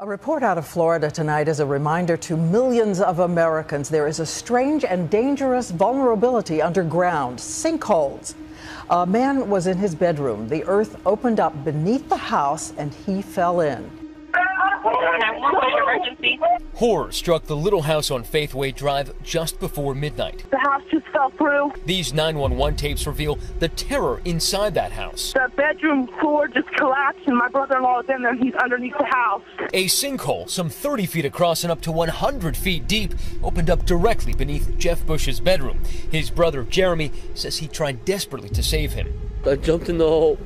A report out of Florida tonight is a reminder to millions of Americans there is a strange and dangerous vulnerability underground: sinkholes. A man was in his bedroom. The earth opened up beneath the house and he fell in. Horror struck the little house on Faithway Drive just before midnight. The house just fell through. These 911 tapes reveal the terror inside that house. The bedroom floor just collapsed and my brother-in-law is in there. He's underneath the house. A sinkhole, some 30 feet across and up to 100 feet deep, opened up directly beneath Jeff Bush's bedroom. His brother, Jeremy, says he tried desperately to save him. I jumped in the hole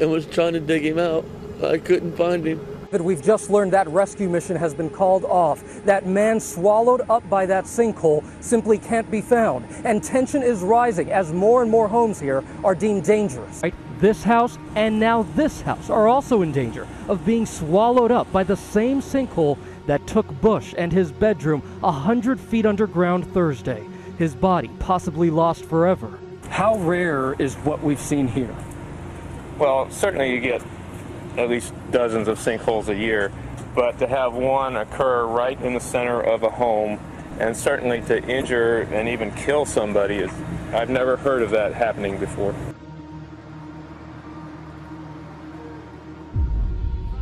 and was trying to dig him out. I couldn't find him. But we've just learned that rescue mission has been called off. That man swallowed up by that sinkhole simply can't be found. And tension is rising as more and more homes here are deemed dangerous. This house and now this house are also in danger of being swallowed up by the same sinkhole that took Bush and his bedroom 100 feet underground Thursday. His body possibly lost forever. How rare is what we've seen here? Well, certainly you get at least dozens of sinkholes a year, but to have one occur right in the center of a home and certainly to injure and even kill somebody, I've never heard of that happening before.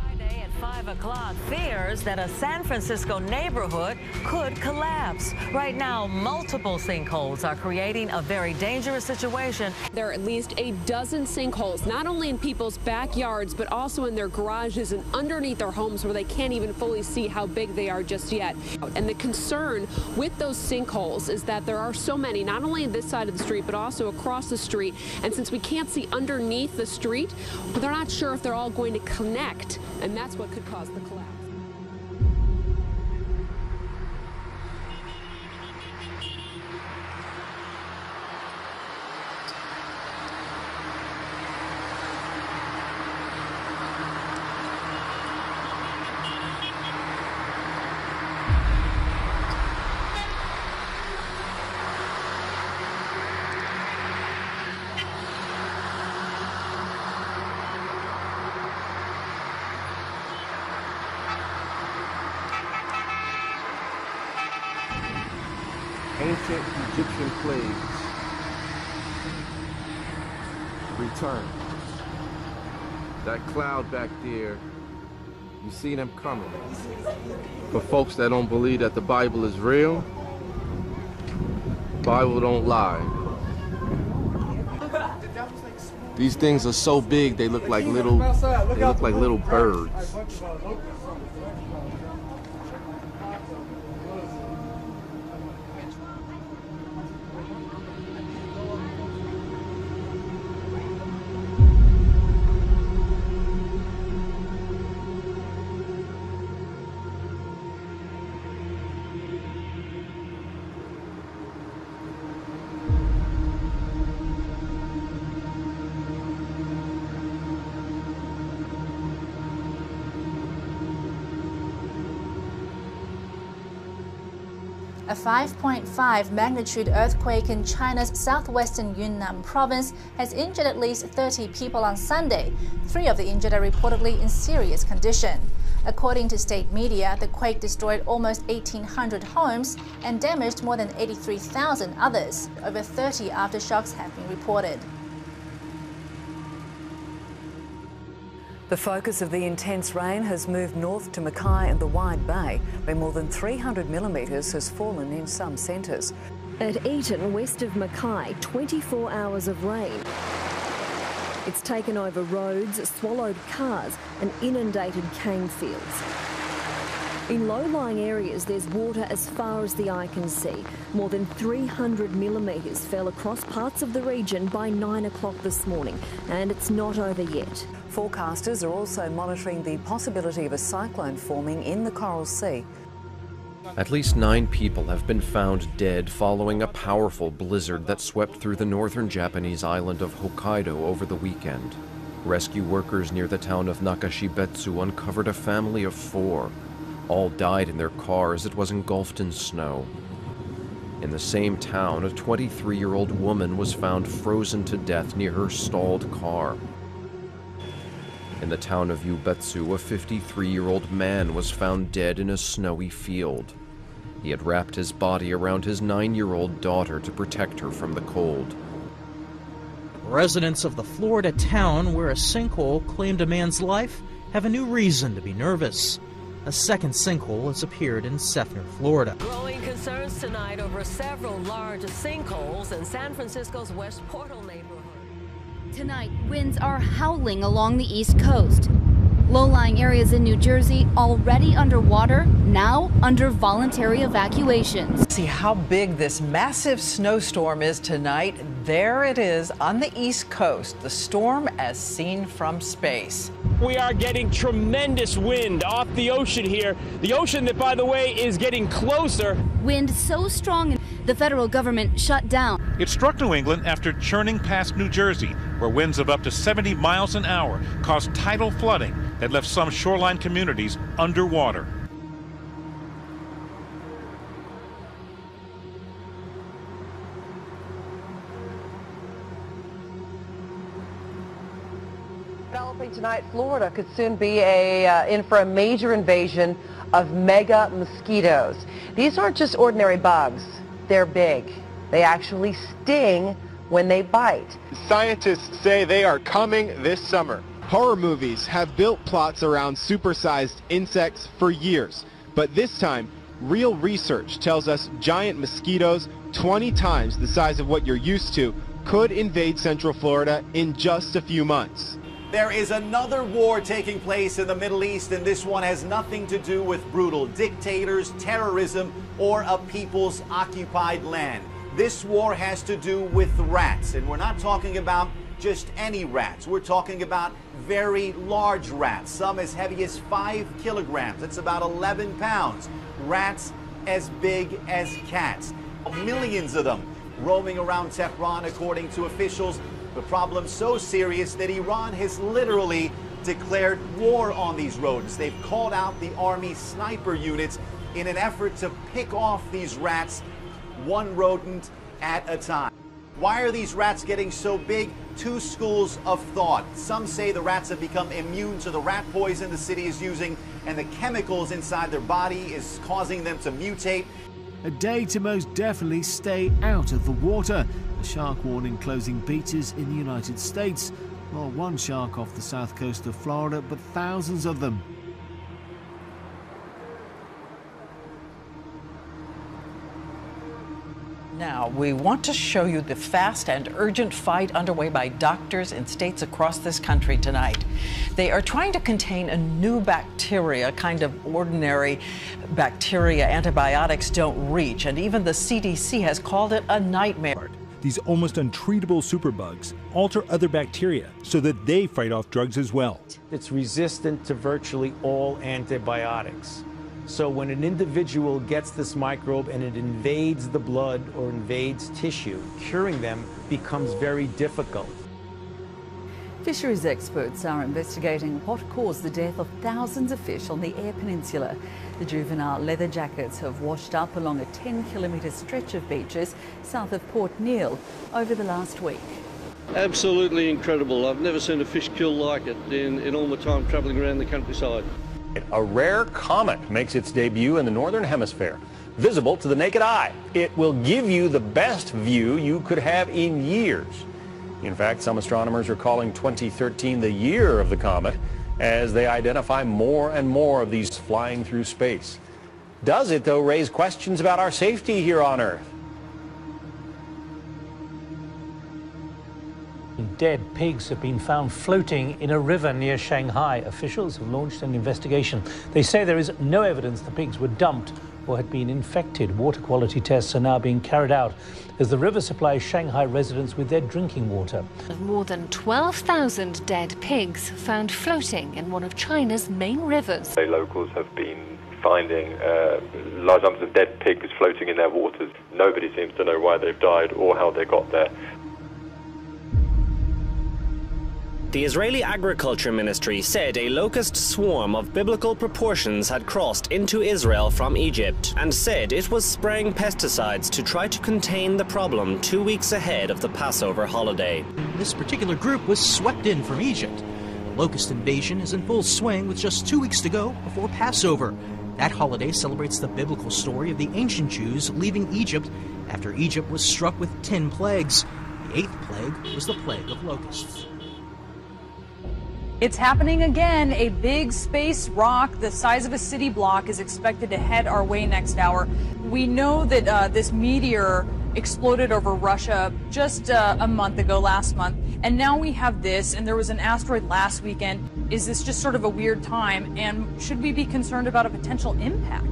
Friday at 5 o'clock, fears that a San Francisco neighborhood could collapse. Right now, multiple sinkholes are creating a very dangerous situation. There are at least a dozen sinkholes, not only in people's backyards, but also in their garages and underneath their homes where they can't even fully see how big they are just yet. And the concern with those sinkholes is that there are so many, not only on this side of the street, but also across the street. And since we can't see underneath the street, they're not sure if they're all going to connect, and that's what could cause the collapse. Ancient Egyptian plagues return. That cloud back there, you see them coming. For folks that don't believe that the Bible is real, the Bible don't lie. These things are so big they look like little birds. A 5.5 magnitude earthquake in China's southwestern Yunnan province has injured at least 30 people on Sunday. 3 of the injured are reportedly in serious condition. According to state media, the quake destroyed almost 1,800 homes and damaged more than 83,000 others. Over 30 aftershocks have been reported. The focus of the intense rain has moved north to Mackay and the Wide Bay, where more than 300 millimetres has fallen in some centres. At Eaton, west of Mackay, 24 hours of rain. It's taken over roads, swallowed cars and inundated cane fields. In low-lying areas, there's water as far as the eye can see. More than 300 millimetres fell across parts of the region by 9 o'clock this morning, and it's not over yet. Forecasters are also monitoring the possibility of a cyclone forming in the Coral Sea. At least 9 people have been found dead following a powerful blizzard that swept through the northern Japanese island of Hokkaido over the weekend. Rescue workers near the town of Nakashibetsu uncovered a family of 4. All died in their car as it was engulfed in snow. In the same town, a 23-year-old woman was found frozen to death near her stalled car. In the town of Yubetsu, a 53-year-old man was found dead in a snowy field. He had wrapped his body around his 9-year-old daughter to protect her from the cold. Residents of the Florida town where a sinkhole claimed a man's life have a new reason to be nervous. A second sinkhole has appeared in Seffner, Florida. Growing concerns tonight over several large sinkholes in San Francisco's West Portal neighborhood. Tonight, winds are howling along the East Coast. Low-lying areas in New Jersey already underwater, now under voluntary evacuations. See how big this massive snowstorm is tonight. There it is on the East Coast, the storm as seen from space. We are getting tremendous wind off the ocean here. The ocean that, by the way, is getting closer. Wind so strong, the federal government shut down. It struck New England after churning past New Jersey, where winds of up to 70 miles an hour caused tidal flooding that left some shoreline communities underwater. Developing tonight, Florida could soon be in for a major invasion of mega mosquitoes. These aren't just ordinary bugs. They're big. They actually sting when they bite. Scientists say they are coming this summer. Horror movies have built plots around supersized insects for years, but this time, real research tells us giant mosquitoes 20 times the size of what you're used to could invade Central Florida in just a few months. There is another war taking place in the Middle East, and this one has nothing to do with brutal dictators, terrorism, or a people's occupied land. This war has to do with rats, and we're not talking about just any rats. We're talking about very large rats, some as heavy as 5 kilograms. That's about 11 pounds. Rats as big as cats. Millions of them roaming around Tehran, according to officials. The problem so serious that Iran has literally declared war on these rodents. They've called out the army sniper units in an effort to pick off these rats, one rodent at a time. Why are these rats getting so big? Two schools of thought. Some say the rats have become immune to the rat poison the city is using, and the chemicals inside their body is causing them to mutate. A day to most definitely stay out of the water. A shark warning closing beaches in the United States. Not one shark off the south coast of Florida, but thousands of them. Now, we want to show you the fast and urgent fight underway by doctors in states across this country tonight. They are trying to contain a new bacteria, kind of ordinary bacteria antibiotics don't reach, and even the CDC has called it a nightmare. These almost untreatable superbugs alter other bacteria so that they fight off drugs as well. It's resistant to virtually all antibiotics. So when an individual gets this microbe and it invades the blood or invades tissue, curing them becomes very difficult. Fisheries experts are investigating what caused the death of thousands of fish on the Eyre Peninsula. The juvenile leather jackets have washed up along a 10-kilometre stretch of beaches south of Port Neal over the last week. Absolutely incredible. I've never seen a fish kill like it in all my time travelling around the countryside. A rare comet makes its debut in the northern hemisphere, visible to the naked eye. It will give you the best view you could have in years. In fact, some astronomers are calling 2013 the year of the comet as they identify more and more of these flying through space. Does it, though, raise questions about our safety here on Earth? Dead pigs have been found floating in a river near Shanghai. Officials have launched an investigation. They say there is no evidence the pigs were dumped or had been infected. Water quality tests are now being carried out as the river supplies Shanghai residents with their drinking water. More than 12,000 dead pigs found floating in one of China's main rivers. Locals have been finding large numbers of dead pigs floating in their waters. Nobody seems to know why they've died or how they got there. The Israeli Agriculture Ministry said a locust swarm of biblical proportions had crossed into Israel from Egypt and said it was spraying pesticides to try to contain the problem 2 weeks ahead of the Passover holiday. This particular group was swept in from Egypt. locust invasion is in full swing with just 2 weeks to go before Passover. That holiday celebrates the biblical story of the ancient Jews leaving Egypt after Egypt was struck with 10 plagues. The 8th plague was the plague of locusts. It's happening again. A big space rock the size of a city block is expected to head our way next hour. We know that this meteor exploded over Russia just a month ago, last month, and now we have this, and there was an asteroid last weekend. Is this just sort of a weird time, and should we be concerned about a potential impact?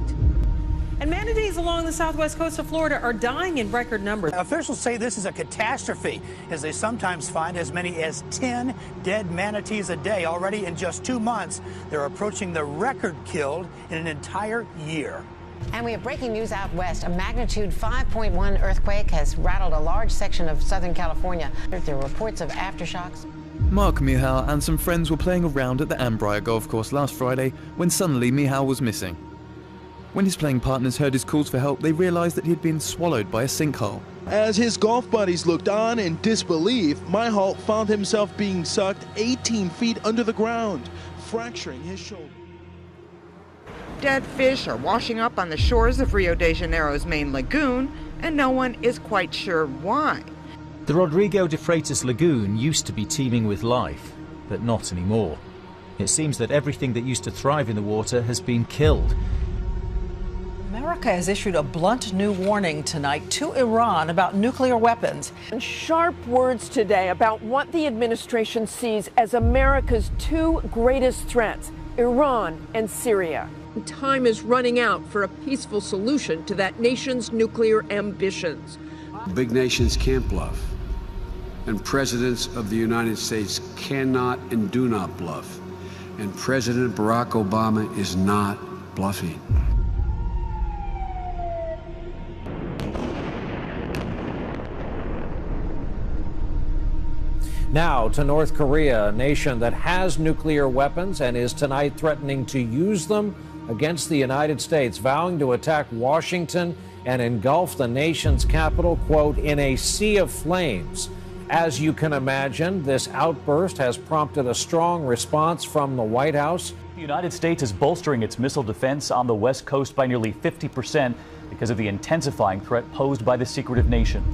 And manatees along the southwest coast of Florida are dying in record numbers. Officials say this is a catastrophe, as they sometimes find as many as 10 dead manatees a day. Already in just 2 months, they're approaching the record killed in an entire year. And we have breaking news out west. A magnitude 5.1 earthquake has rattled a large section of Southern California. There are reports of aftershocks. Mark Mihal and some friends were playing around at the Ambrier golf course last Friday when suddenly Mihal was missing. When his playing partners heard his calls for help, they realized that he had been swallowed by a sinkhole. As his golf buddies looked on in disbelief, Mihal found himself being sucked 18 feet under the ground, fracturing his shoulder. Dead fish are washing up on the shores of Rio de Janeiro's main lagoon, and no one is quite sure why. The Rodrigo de Freitas lagoon used to be teeming with life, but not anymore. It seems that everything that used to thrive in the water has been killed. America has issued a blunt new warning tonight to Iran about nuclear weapons. And sharp words today about what the administration sees as America's 2 greatest threats, Iran and Syria. Time is running out for a peaceful solution to that nation's nuclear ambitions. Big nations can't bluff, and presidents of the United States cannot and do not bluff, and President Barack Obama is not bluffing. Now to North Korea, a nation that has nuclear weapons and is tonight threatening to use them against the United States, vowing to attack Washington and engulf the nation's capital, quote, in a sea of flames. As you can imagine, this outburst has prompted a strong response from the White House. The United States is bolstering its missile defense on the West Coast by nearly 50% because of the intensifying threat posed by the secretive nation.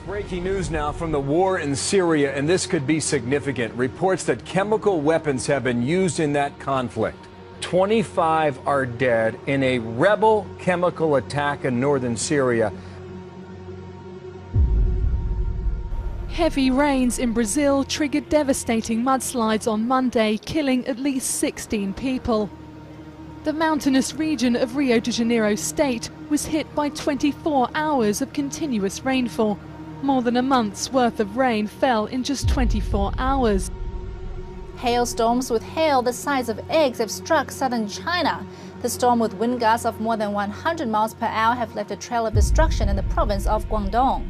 Breaking news now from the war in Syria, and this could be significant. Reports that chemical weapons have been used in that conflict. 25 are dead in a rebel chemical attack in northern Syria. Heavy rains in Brazil triggered devastating mudslides on Monday, killing at least 16 people. The mountainous region of Rio de Janeiro state was hit by 24 hours of continuous rainfall. More than a month's worth of rain fell in just 24 hours. Hailstorms with hail the size of eggs have struck southern China. The storm with wind gusts of more than 100 miles per hour have left a trail of destruction in the province of Guangdong.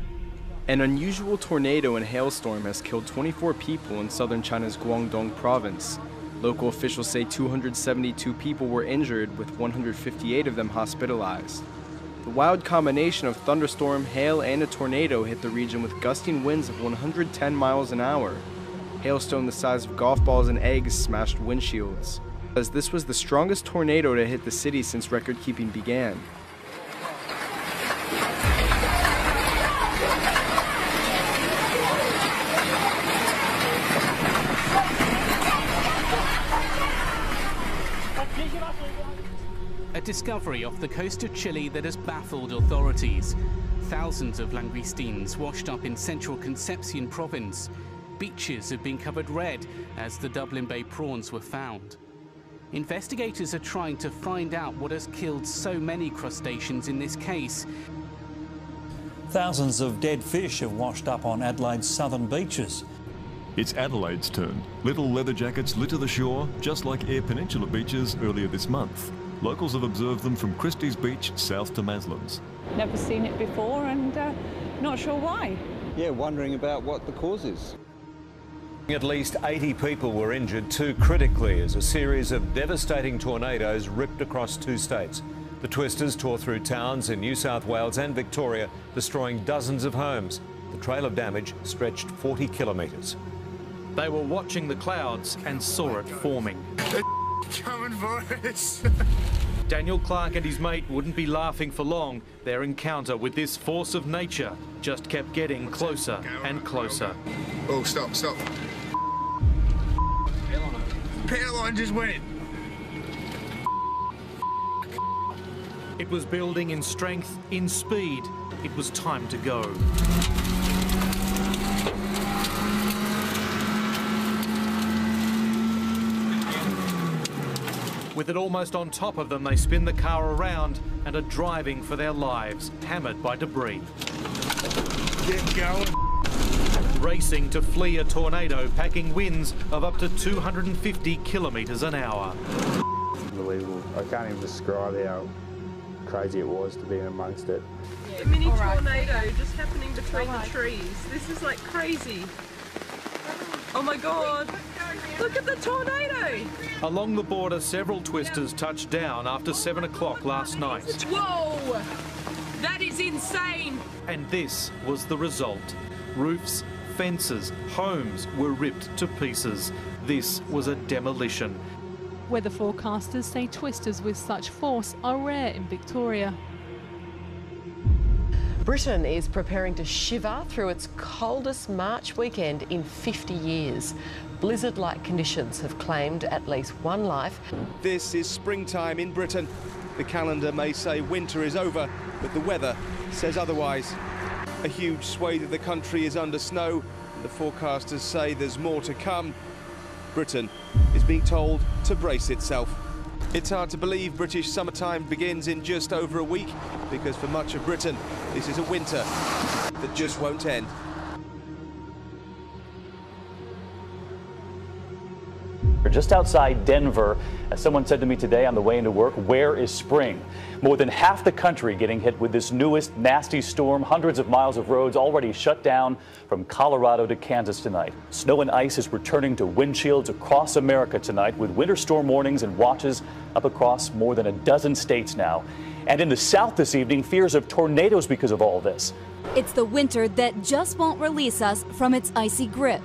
An unusual tornado and hailstorm has killed 24 people in southern China's Guangdong province. Local officials say 272 people were injured, with 158 of them hospitalized. The wild combination of thunderstorm, hail, and a tornado hit the region with gusting winds of 110 miles an hour. Hailstone the size of golf balls and eggs smashed windshields, as this was the strongest tornado to hit the city since record-keeping began. A discovery off the coast of Chile that has baffled authorities. Thousands of langoustines washed up in central Concepcion province. Beaches have been covered red as the Dublin Bay prawns were found. Investigators are trying to find out what has killed so many crustaceans in this case. Thousands of dead fish have washed up on Adelaide's southern beaches. It's Adelaide's turn. Little leather jackets litter the shore, just like Eyre Peninsula beaches earlier this month. Locals have observed them from Christie's Beach south to Maslins. Never seen it before and not sure why. Yeah, wondering about what the cause is. At least 80 people were injured, 2 critically, as a series of devastating tornadoes ripped across 2 states. The twisters tore through towns in New South Wales and Victoria, destroying dozens of homes. The trail of damage stretched 40 kilometres. They were watching the clouds and saw it forming. Coming for us. Daniel Clark and his mate wouldn't be laughing for long. Their encounter with this force of nature just kept getting closer and closer. Oh, stop. Power line just went. It was building in strength, in speed. It was time to go. With it almost on top of them, they spin the car around and are driving for their lives, hammered by debris. Get going. Racing to flee a tornado, packing winds of up to 250 kilometres an hour. Unbelievable. I can't even describe how crazy it was to be amongst it. A mini tornado just happening between the trees. This is like crazy. Oh my God! Look at the tornado! Along the border, several twisters touched down after 7 o'clock last night. Whoa! That is insane! And this was the result. Roofs, fences, homes were ripped to pieces. This was a demolition. Weather forecasters say twisters with such force are rare in Victoria. Britain is preparing to shiver through its coldest March weekend in 50 years. Blizzard-like conditions have claimed at least one life. This is springtime in Britain. The calendar may say winter is over, but the weather says otherwise. A huge swathe of the country is under snow, and the forecasters say there's more to come. Britain is being told to brace itself. It's hard to believe British summertime begins in just over a week, because for much of Britain, this is a winter that just won't end. We're just outside Denver. As someone said to me today on the way into work, where is spring? More than half the country getting hit with this newest nasty storm. Hundreds of miles of roads already shut down from Colorado to Kansas tonight. Snow and ice is returning to windshields across America tonight, with winter storm warnings and watches up across more than a dozen states now. And in the South this evening, fears of tornadoes because of all this. It's the winter that just won't release us from its icy grip.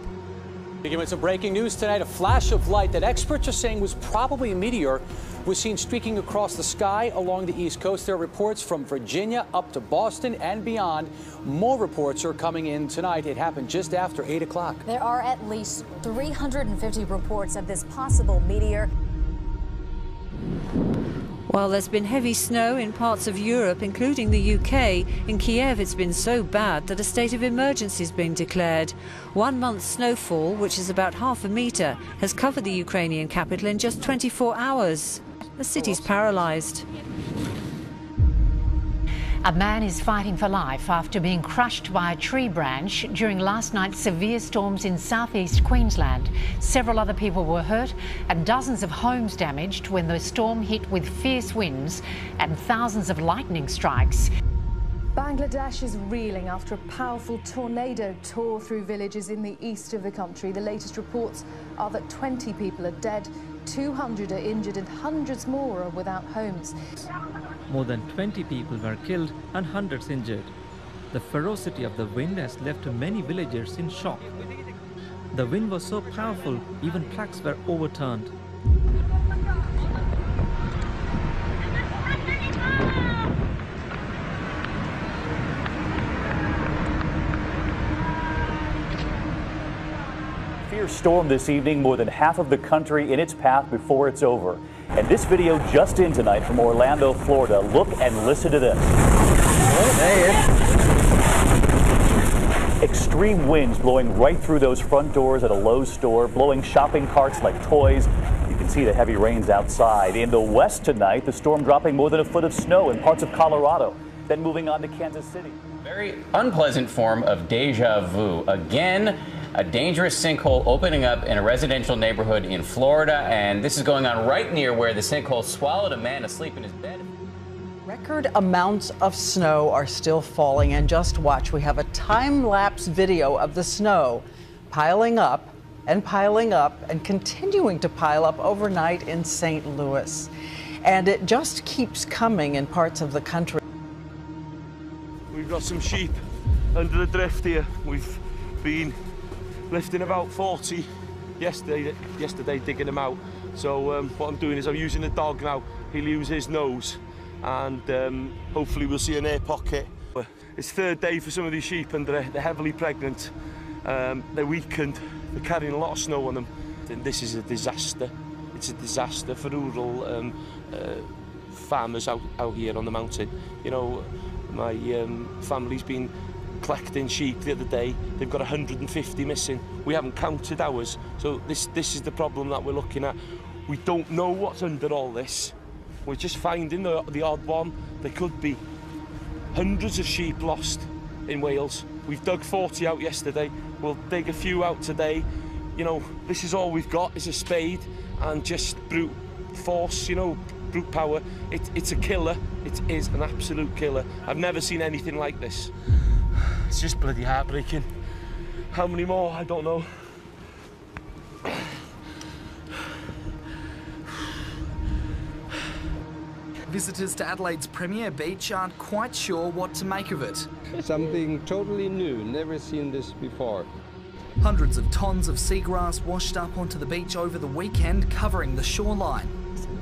Begin with some breaking news tonight. A flash of light that experts are saying was probably a meteor was seen streaking across the sky along the East Coast. There are reports from Virginia up to Boston and beyond. More reports are coming in tonight. It happened just after 8 o'clock. There are at least 350 reports of this possible meteor. While there's been heavy snow in parts of Europe, including the UK, in Kiev it's been so bad that a state of emergency has been declared. 1 month's snowfall, which is about half a metre, has covered the Ukrainian capital in just 24 hours. The city's paralysed. A man is fighting for life after being crushed by a tree branch during last night's severe storms in southeast Queensland. Several other people were hurt and dozens of homes damaged when the storm hit with fierce winds and thousands of lightning strikes. Bangladesh is reeling after a powerful tornado tore through villages in the east of the country. The latest reports are that 20 people are dead, 200 are injured and hundreds more are without homes. More than 20 people were killed and hundreds injured. The ferocity of the wind has left many villagers in shock. The wind was so powerful, even trucks were overturned. Fierce storm this evening, more than half of the country in its path before it's over. And this video just in tonight from Orlando, Florida. Look and listen to this. Extreme winds blowing right through those front doors at a Lowe's store, blowing shopping carts like toys. You can see the heavy rains outside. In the west tonight, the storm dropping more than a foot of snow in parts of Colorado. Then moving on to Kansas City. Very unpleasant form of deja vu. Again, a dangerous sinkhole opening up in a residential neighborhood in Florida, and this is going on right near where the sinkhole swallowed a man asleep in his bed. Record amounts of snow are still falling, and just watch. We have a time-lapse video of the snow piling up and continuing to pile up overnight in St. Louis. and it just keeps coming in parts of the country. We've got some sheep under the drift here. We've been lifting about 40 yesterday digging them out. So what I'm doing is I'm using the dog now. He'll use his nose, and hopefully we'll see an air pocket. It's third day for some of these sheep, and they're heavily pregnant. They're weakened. They're carrying a lot of snow on them. And this is a disaster. It's a disaster for rural farmers out here on the mountain. You know, my family's been collecting sheep the other day. They've got 150 missing. We haven't counted ours. So this is the problem that we're looking at. We don't know what's under all this. We're just finding the odd one. There could be hundreds of sheep lost in Wales. We've dug 40 out yesterday. We'll dig a few out today. You know, this is all we've got is a spade and just brute force, you know, brute power. It's a killer. It is an absolute killer. I've never seen anything like this. It's just bloody heartbreaking. How many more? I don't know. Visitors to Adelaide's premier beach aren't quite sure what to make of it. Something totally new, never seen this before. Hundreds of tons of seagrass washed up onto the beach over the weekend, covering the shoreline.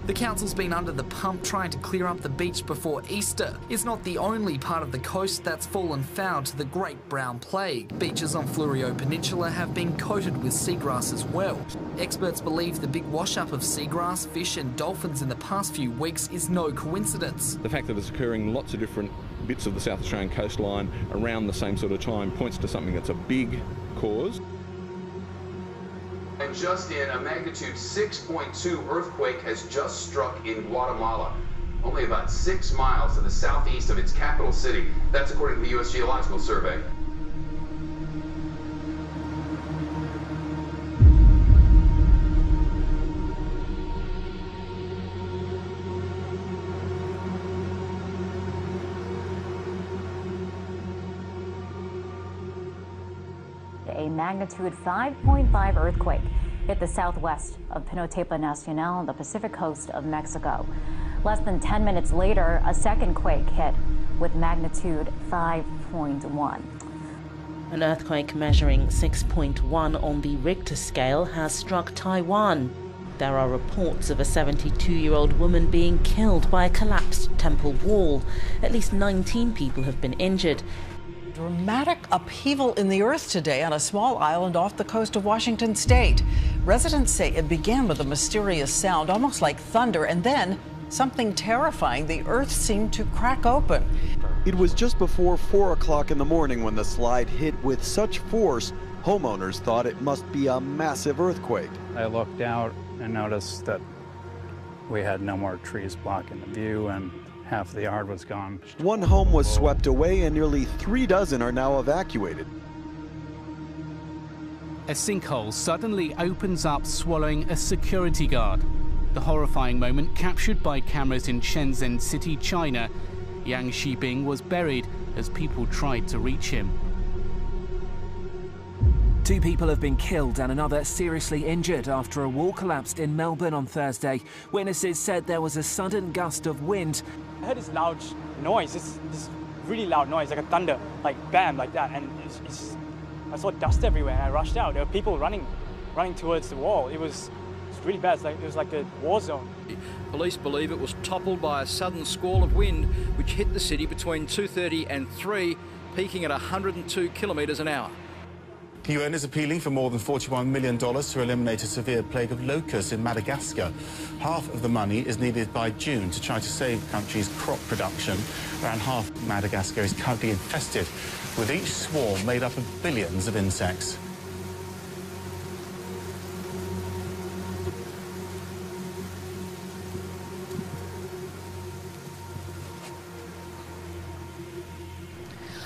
The council's been under the pump trying to clear up the beach before Easter. It's not the only part of the coast that's fallen foul to the Great Brown Plague. Beaches on Fleurieu Peninsula have been coated with seagrass as well. Experts believe the big wash-up of seagrass, fish and dolphins in the past few weeks is no coincidence. The fact that it's occurring in lots of different bits of the South Australian coastline around the same sort of time points to something that's a big cause. And just in, a magnitude 6.2 earthquake has just struck in Guatemala, only about 6 miles to the southeast of its capital city. That's according to the U.S. Geological Survey. A magnitude 5.5 earthquake hit the southwest of Pinotepa Nacional on the Pacific coast of Mexico. Less than 10 minutes later, a second quake hit with magnitude 5.1. An earthquake measuring 6.1 on the Richter scale has struck Taiwan. There are reports of a 72-year-old woman being killed by a collapsed temple wall. At least 19 people have been injured. Dramatic upheaval in the earth today on a small island off the coast of Washington state. Residents say it began with a mysterious sound, almost like thunder, and then something terrifying. The earth seemed to crack open. It was just before 4 o'clock in the morning when the slide hit with such force, homeowners thought it must be a massive earthquake. I looked out and noticed that we had no more trees blocking the view and half the yard was gone. One home was swept away and nearly 3 dozen are now evacuated. A sinkhole suddenly opens up, swallowing a security guard. The horrifying moment captured by cameras in Shenzhen City, China. Yang Shibing was buried as people tried to reach him. 2 people have been killed and another seriously injured after a wall collapsed in Melbourne on Thursday. Witnesses said there was a sudden gust of wind. I heard this loud noise, this really loud noise, like a thunder, like bam, like that, and I saw dust everywhere and I rushed out. There were people running towards the wall. It was really bad. It was like a war zone. Police believe it was toppled by a sudden squall of wind which hit the city between 2:30 and 3, peaking at 102 kilometres an hour. The UN is appealing for more than $41 million to eliminate a severe plague of locusts in Madagascar. Half of the money is needed by June to try to save the country's crop production. Around half of Madagascar is currently infested, with each swarm made up of billions of insects.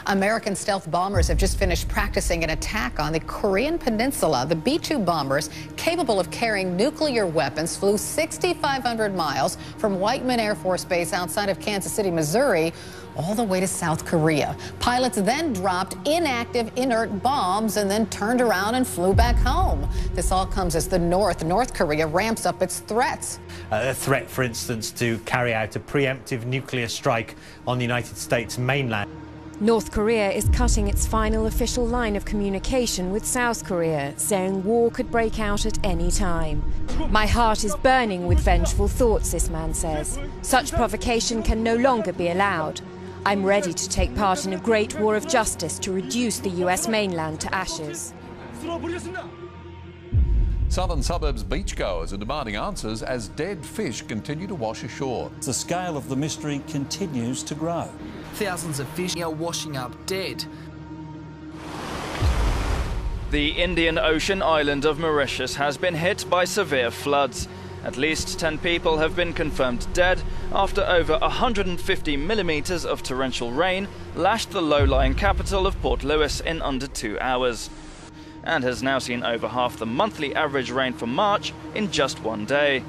American stealth bombers have just finished practicing an attack on the Korean peninsula. The B-2 bombers, capable of carrying nuclear weapons, flew 6,500 miles from Whiteman Air Force Base outside of Kansas City, Missouri, all the way to South Korea. Pilots then dropped inactive, inert bombs and then turned around and flew back home. This all comes as North Korea ramps up its threats. A threat, for instance, to carry out a preemptive nuclear strike on the United States mainland. North Korea is cutting its final official line of communication with South Korea, saying war could break out at any time. My heart is burning with vengeful thoughts, this man says. Such provocation can no longer be allowed. I'm ready to take part in a great war of justice to reduce the US mainland to ashes. Southern suburbs beachgoers are demanding answers as dead fish continue to wash ashore. The scale of the mystery continues to grow. Thousands of fish are washing up dead. The Indian Ocean island of Mauritius has been hit by severe floods. At least 10 people have been confirmed dead after over 150 millimeters of torrential rain lashed the low-lying capital of Port Louis in under 2 hours, and has now seen over half the monthly average rain for March in just one day.